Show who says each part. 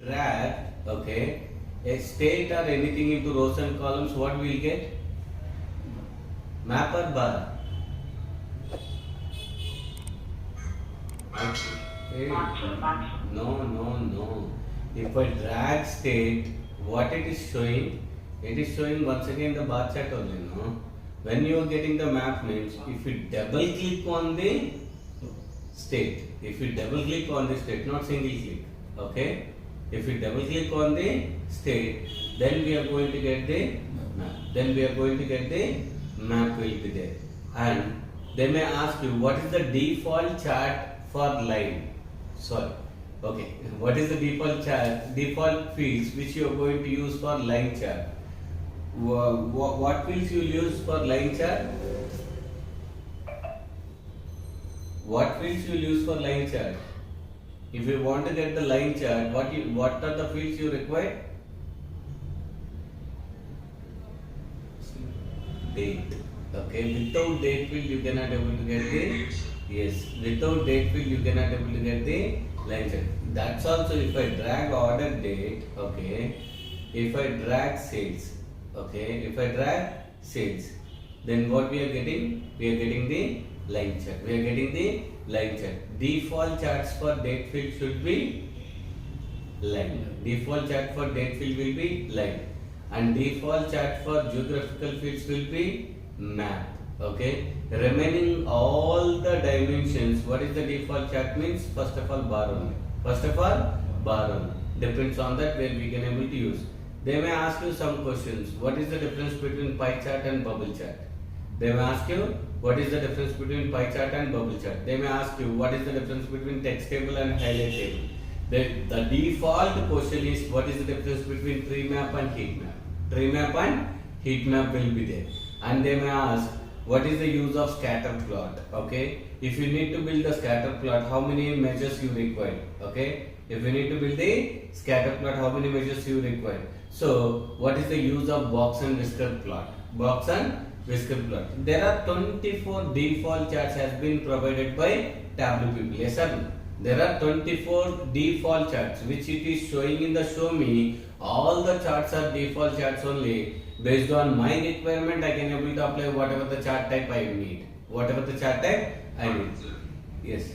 Speaker 1: drag, okay, a state or anything into rows and columns, what we will get? Map or bar? Okay. No. If I drag state, what it is showing? It is showing once again the bar chart only, no? When you are getting the map means, if you double click on the state, not single click, okay? If you double click on the state, then we are going to get the map will be there. And they may ask you, what is the default chart for line? Sorry. Okay. What is the default fields which you are going to use for line chart? What fields you use for line chart? What fields you use for line chart? If you want to get the line chart, what are the fields you require? Date. Okay. Without date field you cannot able to get the without date field you cannot able to get the line chart. That's also if I drag order date, okay. If I drag sales, okay. If I drag sales, then what we are getting? We are getting the line chart. Default charts for date field should be line. Default chart for date field will be line, and default chart for geographical fields will be map. Okay. Remaining all the dimensions, what is the default chart means? First of all bar only. Depends on that where we can able to use. They may ask you some questions. What is the difference between pie chart and bubble chart? They may ask you what is the difference between pie chart and bubble chart. They may ask you what is the difference between text table and highlight table. The default question is what is the difference between tree map and heat map. Tree map and heat map will be there. And they may ask what is the use of scatter plot. Okay. If you need to build the scatter plot, how many measures you require? Okay. If you need to build the scatter plot, how many measures you require? So what is the use of box and whisker plot? There are 24 default charts has been provided by Tableau people. Yes or no? There are 24 default charts which it is showing in the show me. All the charts are default charts only. Based on my requirement, I can able to apply whatever the chart type I need. Yes.